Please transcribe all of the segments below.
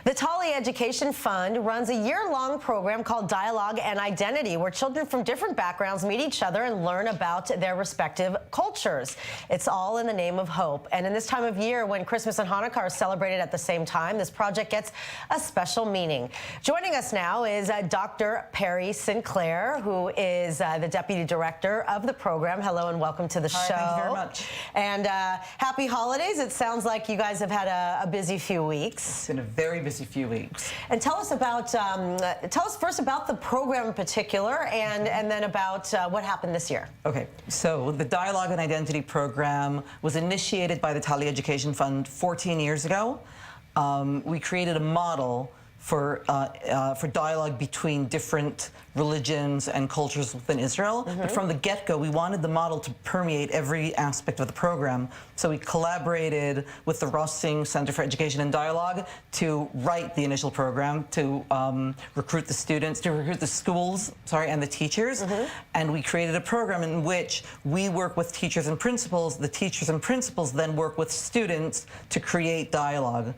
The TALI Education Fund runs a year-long program called Dialogue and Identity, where children from different backgrounds meet each other and learn about their respective cultures. It's all in the name of hope. And in this time of year, when Christmas and Hanukkah are celebrated at the same time, this project gets a special meaning. Joining us now is Dr. Peri Sinclair, who is the Deputy Director of the program. Hello and welcome to the show. Thank you very much. And happy holidays. It sounds like you guys have had a busy few weeks. It's been a very busy few weeks. And tell us about, tell us first about the program in particular, and then about what happened this year. Okay, so the Dialogue and Identity program was initiated by the TALI Education Fund 14 years ago. We created a model for dialogue between different religions and cultures within Israel. But from the get-go, we wanted the model to permeate every aspect of the program. So we collaborated with the Rossing Center for Education and Dialogue to write the initial program, to recruit the students, to recruit the schools, and the teachers. And we created a program in which we work with teachers and principals. The teachers and principals then work with students to create dialogue.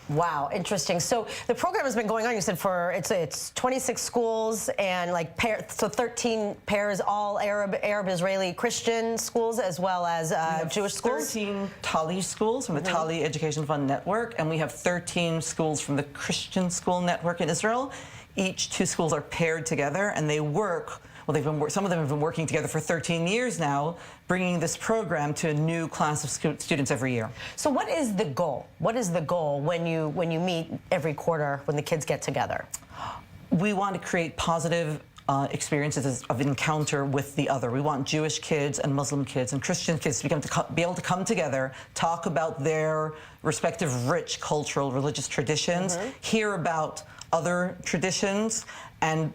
Wow, interesting. So the program has been going on, you said, for it's 26 schools and like 13 pairs, all Arab, Israeli, Christian schools, as well as Jewish schools. 13 TALI schools from the TALI Education Fund Network, and we have 13 schools from the Christian School Network in Israel. Each two schools are paired together, and they work. Well, some of them have been working together for 13 years now, bringing this program to a new class of students every year. So what is the goal? What is the goal when you meet every quarter, when the kids get together? We want to create positive experiences of encounter with the other. We want Jewish kids and Muslim kids and Christian kids to be able to come together, talk about their respective rich cultural, religious traditions, hear about other traditions, and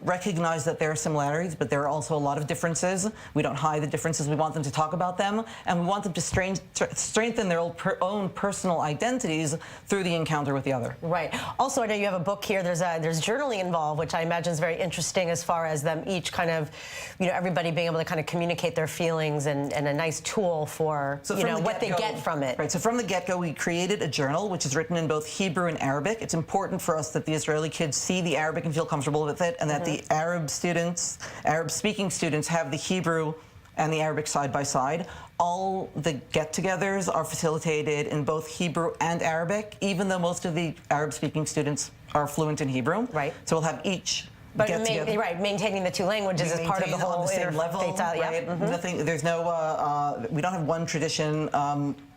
recognize that there are similarities, but there are also a lot of differences. We don't hide the differences. We want them to talk about them, and we want them to strengthen their own personal identities through the encounter with the other. Right. Also, I know you have a book here. There's journaling involved, which I imagine is very interesting as far as them each kind of, everybody being able to kind of communicate their feelings, and a nice tool for, what they get from it. Right. So from the get-go, we created a journal, which is written in both Hebrew and Arabic. It's important for us that the Israeli kids see the Arabic and feel comfortable with it, and that the Arab-speaking students have the Hebrew and the Arabic side by side. All the get-togethers are facilitated in both Hebrew and Arabic, even though most of the Arab-speaking students are fluent in Hebrew. Right. So we'll have each maintaining the two languages is part of the whole on the same level, right? Nothing. There's no. We don't have one tradition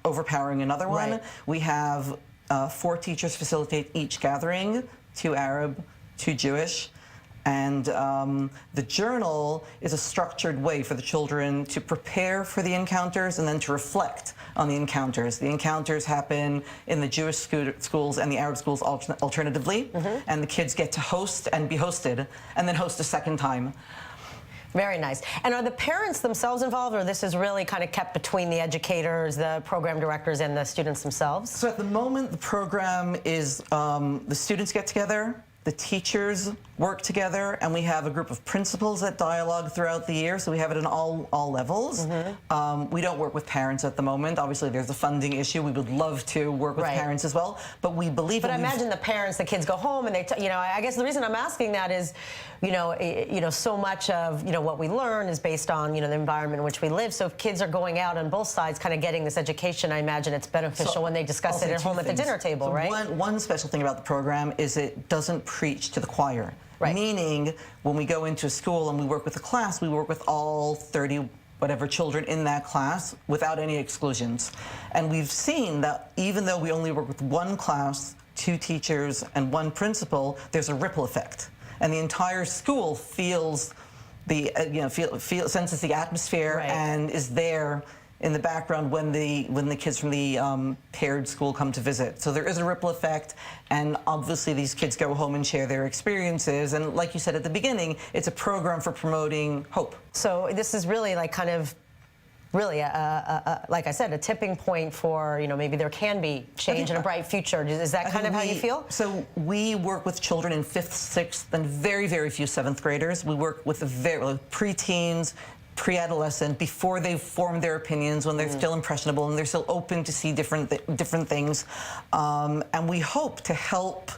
overpowering another one. Right. We have 4 teachers facilitate each gathering: 2 Arab, 2 Jewish. And the journal is a structured way for the children to prepare for the encounters and then to reflect on the encounters. The encounters happen in the Jewish schools and the Arab schools alternatively, and the kids get to host and be hosted, and then host a second time. Very nice. And are the parents themselves involved, or this is really kind of kept between the educators, the program directors, and the students themselves? So at the moment, the program is the students get together, the teachers work together, and we have a group of principals that dialogue throughout the year, so we have it in all levels. We don't work with parents at the moment. Obviously, there's a funding issue. We would love to work with parents as well, but we believe. But I imagine the parents, the kids go home, and they, I guess the reason I'm asking that is, so much of what we learn is based on the environment in which we live. So if kids are going out on both sides, kind of getting this education, I imagine it's beneficial when they discuss it at home at the dinner table, so right? One special thing about the program is it doesn't preach to the choir. Right. Meaning, when we go into a school and we work with a class, we work with all 30 whatever children in that class without any exclusions. And we've seen that even though we only work with one class, 2 teachers, and 1 principal, there's a ripple effect. And the entire school feels the, senses the atmosphere, and is there in the background when the kids from the paired school come to visit. So there is a ripple effect, and obviously these kids go home and share their experiences. And like you said at the beginning, it's a program for promoting hope. So this is really like kind of really, like I said, a tipping point for, maybe there can be change and a bright future. Is that kind of how you feel? So we work with children in 5th, 6th, and very, very few 7th graders. We work with the preteens, pre-adolescent, before they've formed their opinions, when they're still impressionable and they're still open to see different things. And we hope to help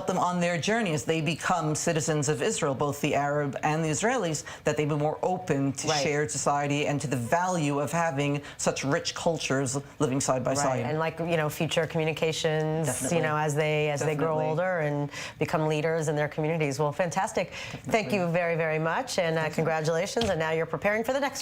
them on their journey as they become citizens of Israel, both the Arab and the Israelis, that they be more open to shared society and to the value of having such rich cultures living side by side. And like, you know, future communications, you know, as they grow older and become leaders in their communities. Well, fantastic. Thank you very, very much, and congratulations. And now you're preparing for the next